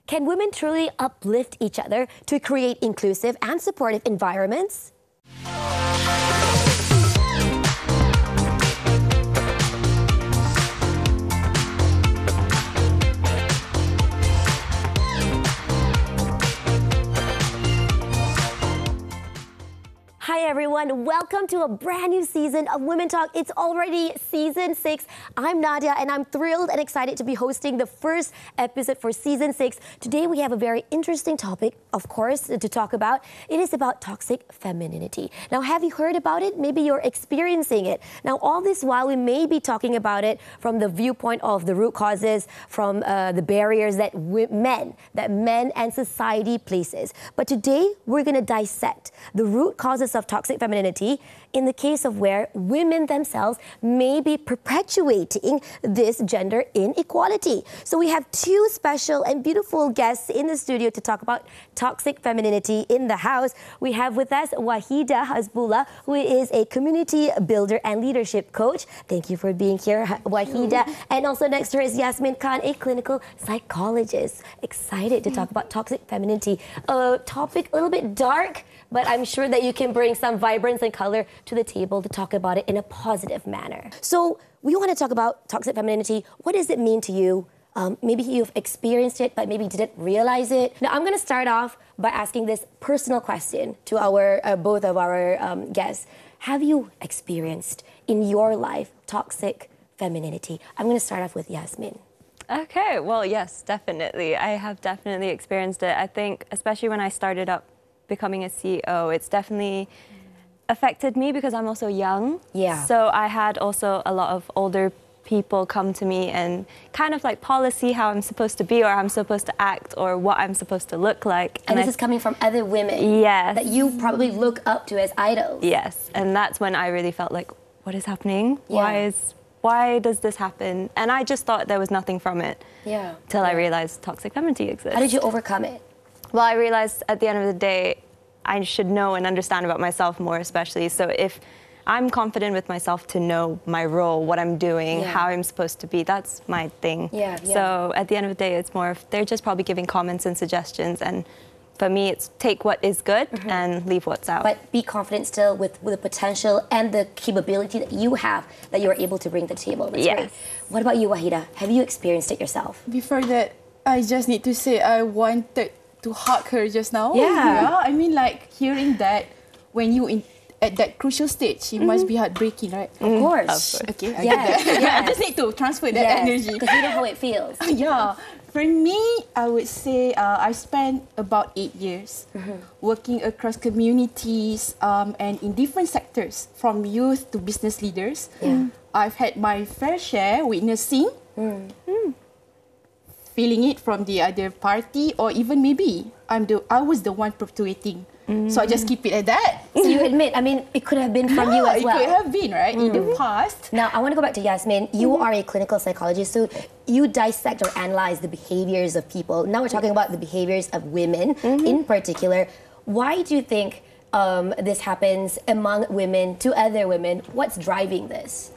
Can women truly uplift each other to create inclusive and supportive environments? Hi everyone, welcome to a brand new season of Women Talk. It's already season 6. I'm Nadia and I'm thrilled and excited to be hosting the first episode for season 6. Today we have a very interesting topic, of course, to talk about. It is about toxic femininity. Now, have you heard about it? Maybe you're experiencing it. Now, all this while we may be talking about it from the viewpoint of the root causes, from the barriers that men and society places. But today we're going to dissect the root causes of toxic femininity in the case of where women themselves may be perpetuating this gender inequality. So we have two special and beautiful guests in the studio to talk about toxic femininity in the house. We have with us Wahida Hasbullah, who is a community builder and leadership coach. Thank you for being here, Wahida. And also next to her is Yasmin Khan, a clinical psychologist. Excited to talk about toxic femininity. A topic a little bit dark, but I'm sure that you can bring some vibrance and color to the table to talk about it in a positive manner. So we want to talk about toxic femininity. What does it mean to you? Maybe you've experienced it, but maybe didn't realize it. Now, I'm going to start off by asking this personal question to our both of our guests. Have you experienced in your life toxic femininity? I'm going to start off with Yasmin. Okay, well, yes, definitely. I have definitely experienced it. I think, especially when I started up becoming a CEO, it's definitely affected me because I'm also young. Yeah. So I had also a lot of older people come to me and kind of like policy how I'm supposed to be or how I'm supposed to act or what I'm supposed to look like. And this is coming from other women. Yes. That you probably look up to as idols. Yes. And that's when I really felt like, what is happening? Yeah. Why does this happen? And I just thought there was nothing from it. Yeah. Till I realized toxic femininity exists. How did you overcome it? Well, I realized at the end of the day, I should know and understand about myself more, especially. So if I'm confident with myself to know my role, what I'm doing, how I'm supposed to be, that's my thing. Yeah. So at the end of the day, it's more of, they're just probably giving comments and suggestions. And for me, it's take what is good and leave what's out. But be confident still with the potential and the capability that you have, that you're able to bring to the table. That's great. What about you, Wahida? Have you experienced it yourself? Before that, I just need to say I wanted to hug her just now. Yeah. I mean, like, hearing that when you at that crucial stage, it must be heartbreaking, right? Of course. Okay, I get that. I just need to transfer that energy. Because you know how it feels. Yeah. For me, I would say I spent about 8 years working across communities and in different sectors, from youth to business leaders. I've had my fair share witnessing, feeling it from the other party, or even maybe I was the one perpetuating. So I just keep it at that. So you admit, I mean, it could have been from you as well. It could have been, right, in the past. Now, I want to go back to Yasmin. You are a clinical psychologist, so you dissect or analyze the behaviors of people. Now we're talking about the behaviors of women in particular. Why do you think this happens among women to other women? What's driving this?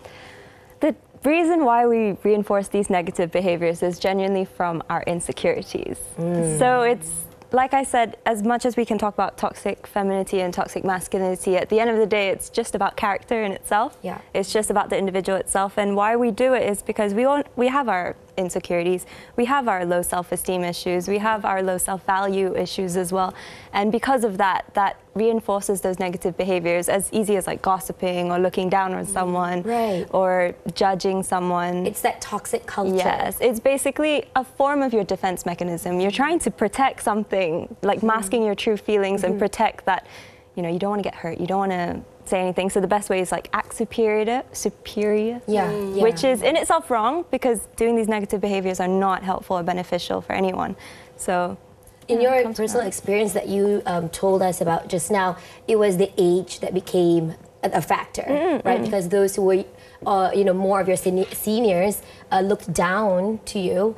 The reason why we reinforce these negative behaviors is genuinely from our insecurities. So it's, like I said, as much as we can talk about toxic femininity and toxic masculinity, at the end of the day, it's just about character in itself. Yeah. It's just about the individual itself. And why we do it is because we have our insecurities, we have our low self-esteem issues, we have our low self-value issues as well. And because of that, that reinforces those negative behaviors, as easy as like gossiping or looking down on someone or judging someone. It's that toxic culture. Yes, it's basically a form of your defense mechanism. You're trying to protect something, like masking your true feelings and protect that, you know, you don't want to get hurt, you don't want to say anything. So the best way is like act superior, which is in itself wrong, because doing these negative behaviors are not helpful or beneficial for anyone. So in your personal experience that you told us about just now, it was the age that became a factor, right? Because those who were, you know, more of your seniors looked down to you.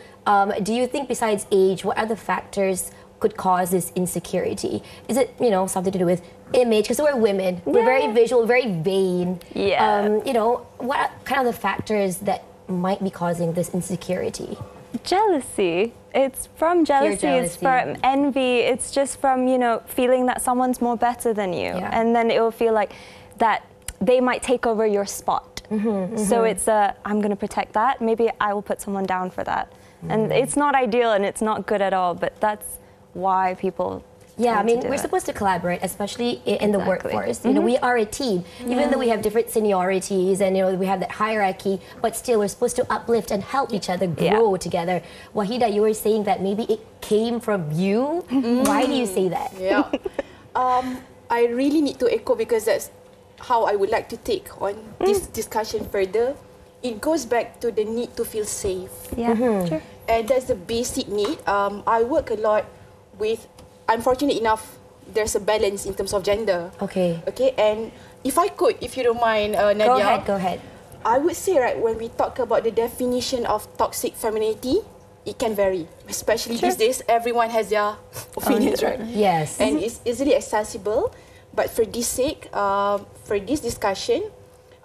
Do you think besides age, what other factors could cause this insecurity? Is it, you know, something to do with image? Because we're women, we're very visual, very vain. You know, what kind of the factors that might be causing this insecurity? jealousy. It's from jealousy, it's from envy, it's just from, you know, feeling that someone's more better than you. Yeah. And then it will feel like that they might take over your spot. So it's I'm going to protect that. Maybe I will put someone down for that. And it's not ideal and it's not good at all, but that's why people Yeah, I mean, we're supposed to collaborate, especially in the workforce. You know, we are a team, even though we have different seniorities and, you know, we have that hierarchy, but still we're supposed to uplift and help each other grow together. Wahida, you were saying that maybe it came from you. Why do you say that? Yeah. I really need to echo because that's how I would like to take on this discussion further. It goes back to the need to feel safe. Yeah, sure. And that's the basic need. I work a lot with, I'm fortunate enough, there's a balance in terms of gender. Okay. Okay, and if I could, if you don't mind, Nadia. Go ahead. I would say, right, when we talk about the definition of toxic femininity, it can vary. Especially these days, everyone has their opinions, right? Yes. And it's easily accessible. But for this sake, for this discussion,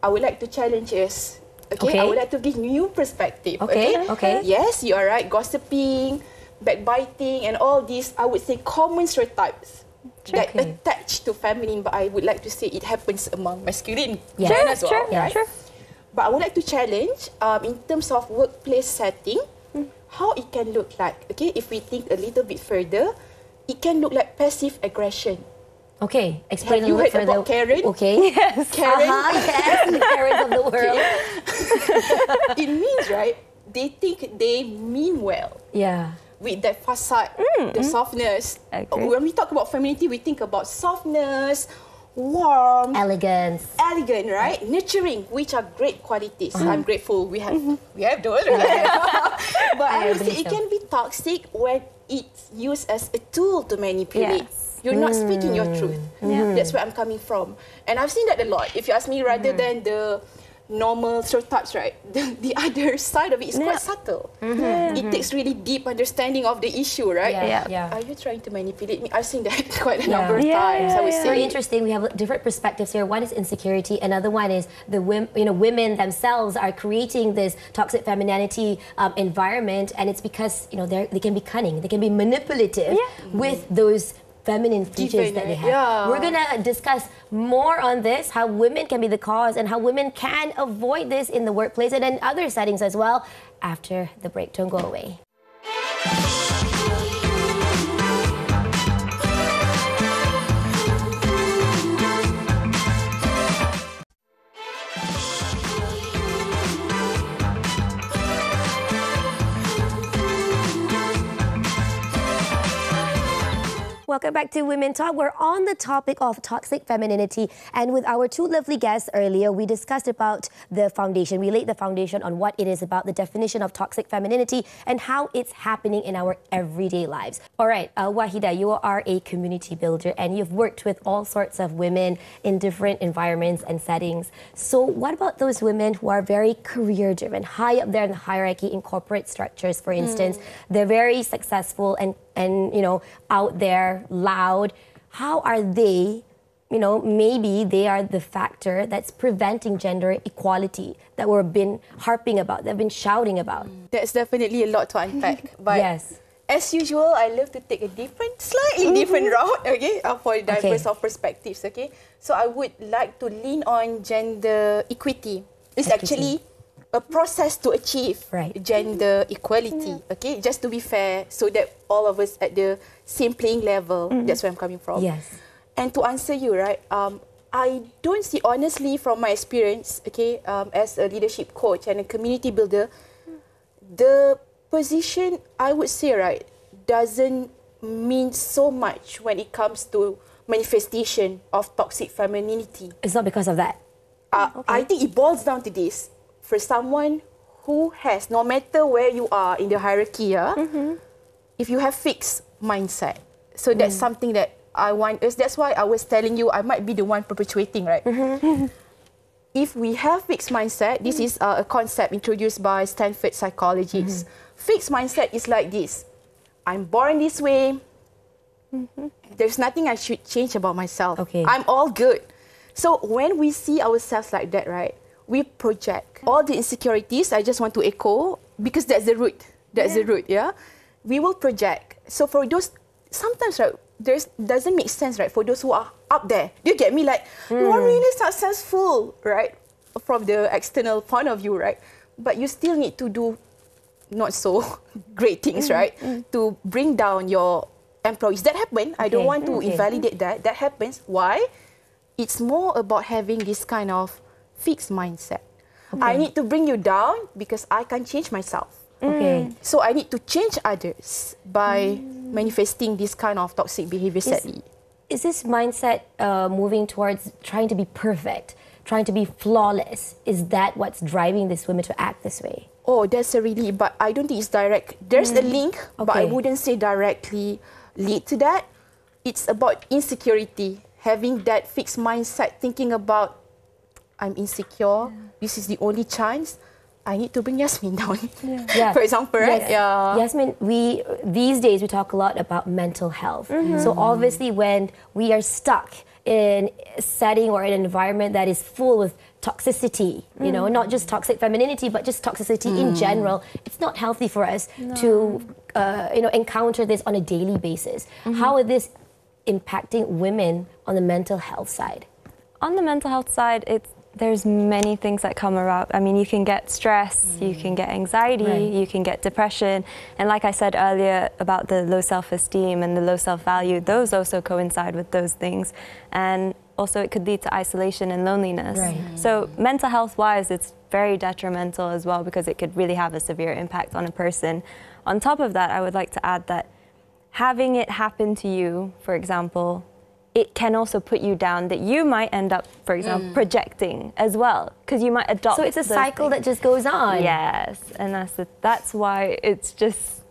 I would like to challenge us. Okay? I would like to give new perspective. Okay. Yes, you are right. Gossiping, backbiting, and all these, I would say, common stereotypes that attach to feminine, but I would like to say it happens among masculine men as well. Right? But I would like to challenge, in terms of workplace setting, how it can look like. Okay, if we think a little bit further, it can look like passive aggression. Okay, explain Have a little bit you heard further. about Karen? Okay. Yes. Karen. Yes, the Karens of the world. It means, right, they think they mean well. Yeah. With that facade, the softness. When we talk about femininity, we think about softness, warmth, Elegant, right? Nurturing, which are great qualities. I'm grateful we have those. Right? But I would say it can be toxic when it's used as a tool to manipulate. You're not speaking your truth. That's where I'm coming from. And I've seen that a lot. If you ask me, rather than the normal stereotypes, right? The other side of it is quite subtle. It takes really deep understanding of the issue, right? Are you trying to manipulate me? I've seen that quite a number of times. I would say. Very interesting. We have different perspectives here. One is insecurity. Another one is the women themselves are creating this toxic femininity environment, and it's because they can be cunning, they can be manipulative with those feminine features that they have. We're going to discuss more on this, how women can be the cause and how women can avoid this in the workplace and in other settings as well, after the break. Don't go away. Welcome back to Women Talk. We're on the topic of toxic femininity, and with our two lovely guests earlier, we discussed about the foundation. We laid the foundation on what it is about, the definition of toxic femininity, and how it's happening in our everyday lives. All right, Wahida, you are a community builder, and you've worked with all sorts of women in different environments and settings. So what about those women who are very career-driven, high up there in the hierarchy in corporate structures, for instance? They're very successful and out there, loud. How are they, maybe they are the factor that's preventing gender equality that we've been harping about, that we've been shouting about? That's definitely a lot to unpack. But as usual, I love to take a slightly different route, for diverse of perspectives, So I would like to lean on gender equity. It's actually a process to achieve gender equality, just to be fair, so that all of us at the same playing level. That's where I'm coming from. Yes. And to answer you, I don't see, honestly, from my experience, as a leadership coach and a community builder, the position, I would say, doesn't mean so much when it comes to manifestation of toxic femininity. It's not because of that. I think it boils down to this. For someone who has, no matter where you are in the hierarchy, if you have fixed mindset, so that's something that I want us, that's why I was telling you I might be the one perpetuating, right? If we have fixed mindset, this is a concept introduced by Stanford psychologists. Fixed mindset is like this. I'm born this way. There's nothing I should change about myself. I'm all good. So when we see ourselves like that, we project all the insecurities. I just want to echo, because that's the root. That's the root, yeah. We will project. So for those, sometimes, right, doesn't make sense, right, for those who are up there. Do you get me? Like, you are really successful, right, from the external point of view, right? But you still need to do not so great things, right, to bring down your employees. That happens. I don't want to invalidate that. That happens. Why? It's more about having this kind of fixed mindset. I need to bring you down because I can't change myself. So I need to change others by manifesting this kind of toxic behavior, sadly. Is this mindset moving towards trying to be perfect, trying to be flawless? Is that what's driving these women to act this way? Oh, that's a really, but I don't think it's direct. There's a link, but I wouldn't say directly lead to that. It's about insecurity, having that fixed mindset, thinking about, I'm insecure, this is the only chance, I need to bring Yasmin down. For example, right? Yasmin, these days we talk a lot about mental health. So obviously when we are stuck in a setting or in an environment that is full with toxicity, you know, not just toxic femininity, but just toxicity in general, it's not healthy for us to, you know, encounter this on a daily basis. How is this impacting women on the mental health side? On the mental health side, there's many things that come around. I mean, you can get stress, you can get anxiety, you can get depression. And like I said earlier about the low self-esteem and the low self-value, those also coincide with those things. And also it could lead to isolation and loneliness. So mental health-wise, it's very detrimental as well because it could really have a severe impact on a person. On top of that, I would like to add that having it happen to you, for example, it can also put you down, that you might end up, for example, projecting as well, because you might adopt. So it's a cycle that just goes on. Yes, and that's why it's just,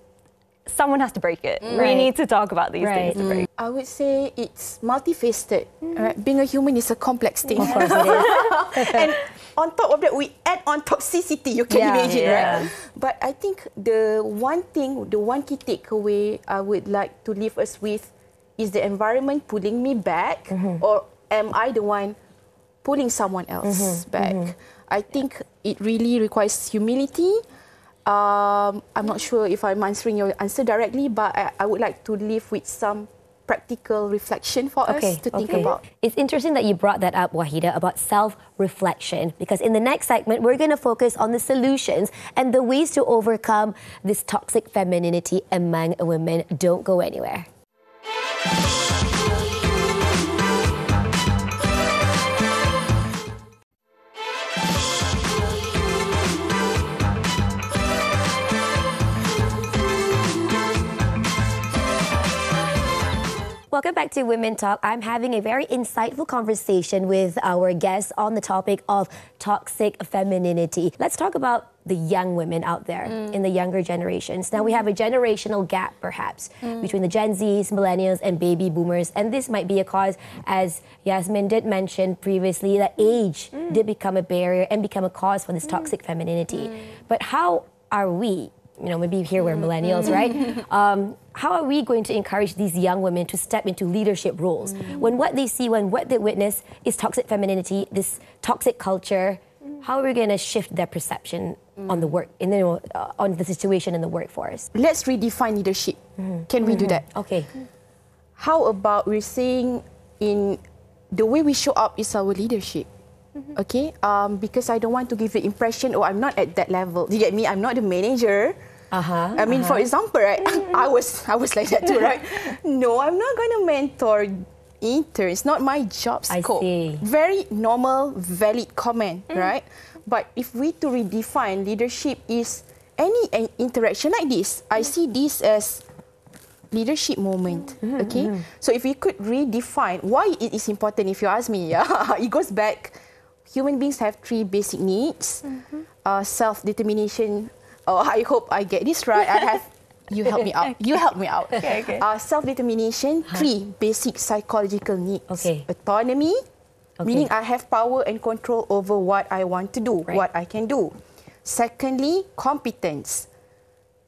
someone has to break it. We need to talk about these things to break. I would say it's multifaceted. Right? Being a human is a complex thing. Of course it is. And on top of that, we add on toxicity, you can imagine, right? But I think the one key takeaway I would like to leave us with is the environment pulling me back, or am I the one pulling someone else back? I think it really requires humility. I'm not sure if I'm answering your answer directly, but I would like to leave with some practical reflection for us to think about. It's interesting that you brought that up, Wahida, about self-reflection, because in the next segment, we're going to focus on the solutions and the ways to overcome this toxic femininity among women. Don't go anywhere. Welcome back to Women Talk. I'm having a very insightful conversation with our guests on the topic of toxic femininity. Let's talk about the young women out there in the younger generations. Now we have a generational gap, perhaps, between the Gen Zs, millennials, and baby boomers. And this might be a cause, as Yasmin did mention previously, that age did become a barrier and become a cause for this toxic femininity. But how are we, you know, maybe here we're millennials, right? How are we going to encourage these young women to step into leadership roles when what they see, when what they witness is toxic femininity, this toxic culture? How are we going to shift their perception on the work, on the situation in the workforce? Let's redefine leadership. Can we do that? Okay. How about we're saying in the way we show up is our leadership? Okay, because I don't want to give the impression, oh, I'm not at that level. Do you get me? I'm not the manager. I mean, for example, right? I was like that too, right? No, I'm not going to mentor interns. Not my job scope. I see. Very normal, valid comment, right? But if we to redefine leadership is any interaction like this, I see this as leadership moment. Okay, so if we could redefine why it is important, if you ask me, it goes back. Human beings have 3 basic needs: self-determination. Oh, I hope I get this right. You help me out. You help me out. Okay. Self-determination, 3 basic psychological needs. Autonomy, meaning I have power and control over what I want to do, what I can do. Secondly, competence.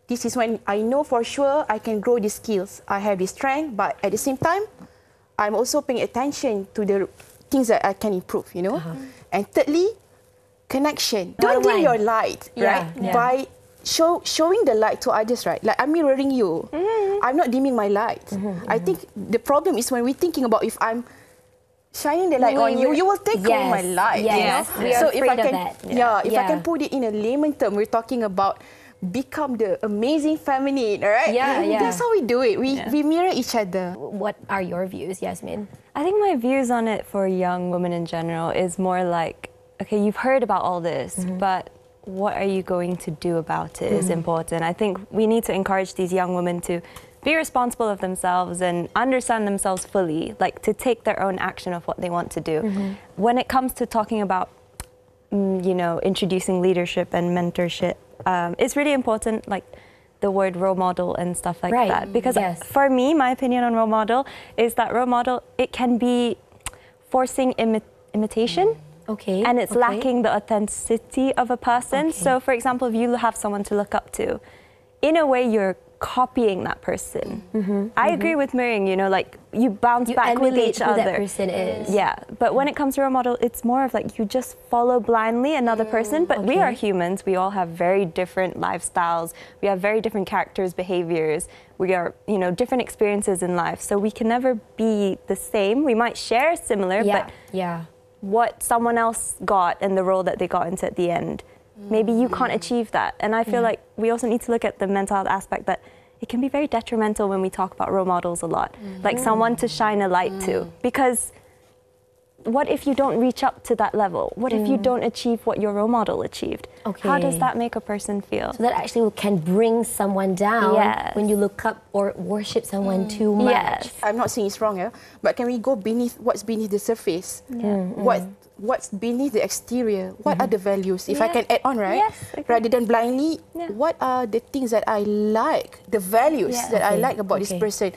This is when I know for sure I can grow these skills. I have the strength, but at the same time, I'm also paying attention to the things that I can improve, you know. And thirdly, connection. Don't dim your light, right? By showing the light to others, right? Like I'm mirroring you. I'm not dimming my light. I think the problem is when we're thinking about if I'm shining the light on you, you will take away my light. Yes. You know? We are So afraid if I of can, that. if I can put it in a layman term, we're talking about become the amazing feminine, all right? That's how we do it. We mirror each other. What are your views, Yasmin? I think my views on it for young women in general is more like, okay, you've heard about all this, but what are you going to do about it is important. I think we need to encourage these young women to be responsible of themselves and understand themselves fully, like to take their own action of what they want to do. When it comes to talking about, you know, introducing leadership and mentorship, it's really important, like the word role model and stuff like that. Because for me, my opinion on role model is that role model, it can be forcing imitation. And it's lacking the authenticity of a person. So, for example, if you have someone to look up to, in a way, you're copying that person. I agree with Miriam, you know, like you bounce back with each other. Who that person is. Yeah, but when it comes to role model, it's more of like you just follow blindly another person. But we are humans. We all have very different lifestyles. We have very different characters, behaviors. We are, you know, different experiences in life. So we can never be the same. We might share similar, but what someone else got and the role that they got into at the end, maybe you can't achieve that. And I feel like we also need to look at the mental health aspect that it can be very detrimental when we talk about role models a lot, like someone to shine a light to. Because what if you don't reach up to that level? What if you don't achieve what your role model achieved? How does that make a person feel? So that actually can bring someone down when you look up or worship someone too much. I'm not saying it's wrong, but can we go beneath what's beneath the surface? What's beneath the exterior? What are the values? If I can add on, right? Rather than blindly, what are the things that I like, the values that I like about this person?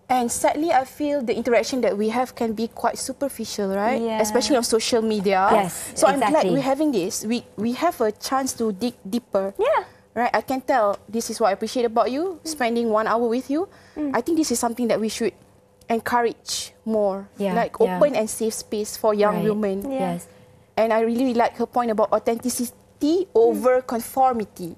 And sadly, I feel the interaction that we have can be quite superficial, right? Especially on social media. So I'm glad we're having this. We have a chance to dig deeper. Right? I can tell this is what I appreciate about you, spending 1 hour with you. I think this is something that we should encourage more. Like open and safe space for young women. And I really like her point about authenticity over conformity.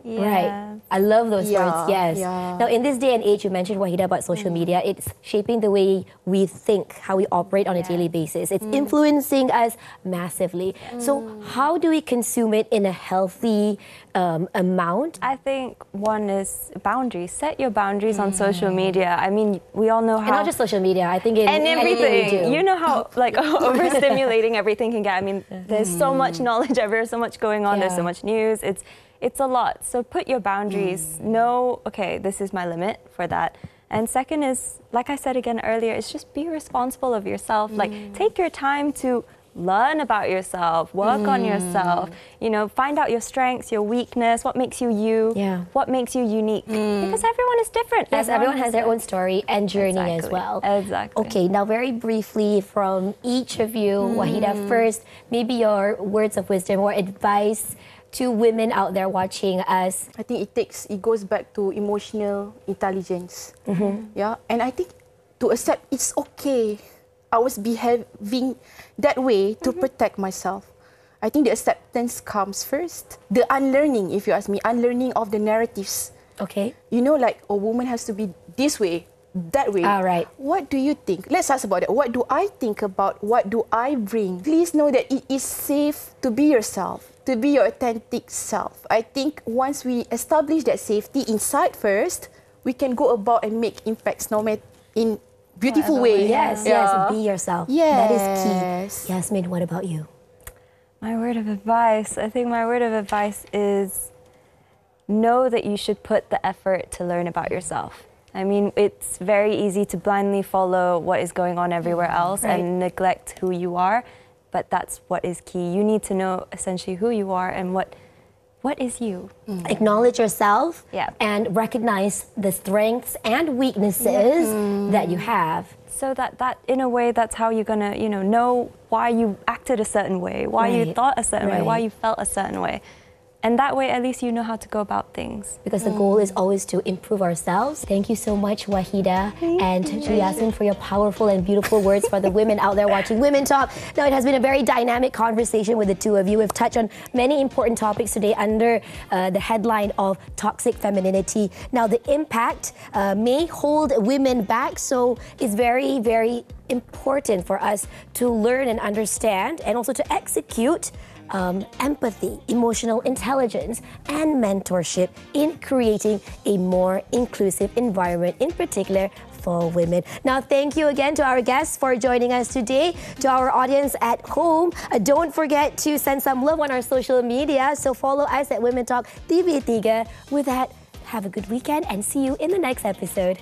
I love those words, Now, in this day and age, you mentioned, Wahida, about social media. It's shaping the way we think, how we operate on a daily basis. It's influencing us massively. So how do we consume it in a healthy amount? I think one is boundaries. Set your boundaries on social media. I mean, we all know how... And not just social media, I think in everything. You know how like overstimulating everything can get. I mean, there's so much knowledge everywhere, so much going on, there's so much news. It's a lot. So put your boundaries. Know, okay, this is my limit for that. And second is, like I said again earlier, it's just be responsible of yourself. Like, take your time to learn about yourself, work on yourself, you know, find out your strengths, your weakness, what makes you you, what makes you unique. Because everyone is different. Yes, everyone has their own story and journey as well. Okay, now very briefly from each of you, Wahida first, maybe your words of wisdom or advice to women out there watching us. I think it goes back to emotional intelligence. And I think to accept it's okay I was behaving that way to protect myself. I think the acceptance comes first. The unlearning, if you ask me, unlearning of the narratives. You know, like a woman has to be this way, that way. What do you think? Let's ask about it. What do I think about? What do I bring? Please know that it is safe to be yourself, to be your authentic self. I think once we establish that safety inside first, we can go about and make impacts no matter in beautiful way. Yes, be yourself. That is key. Yasmin, what about you? My word of advice, I think my word of advice is know that you should put the effort to learn about yourself. I mean, it's very easy to blindly follow what is going on everywhere else and neglect who you are, but that's what is key. You need to know essentially who you are and what is you. Acknowledge yourself and recognize the strengths and weaknesses that you have. So that in a way, that's how you're gonna, you know why you acted a certain way, why you thought a certain way, why you felt a certain way. And that way, at least you know how to go about things. Because the goal is always to improve ourselves. Thank you so much, Wahida and Yasmin, for your powerful and beautiful words for the women out there watching Women Talk. Now, it has been a very dynamic conversation with the two of you. We've touched on many important topics today under the headline of toxic femininity. Now, the impact may hold women back, so it's very, very important for us to learn and understand and also to execute empathy, emotional intelligence, and mentorship in creating a more inclusive environment, in particular for women. Now, thank you again to our guests for joining us today. To our audience at home, don't forget to send some love on our social media. So follow us at Women Talk TV3. With that, have a good weekend and see you in the next episode.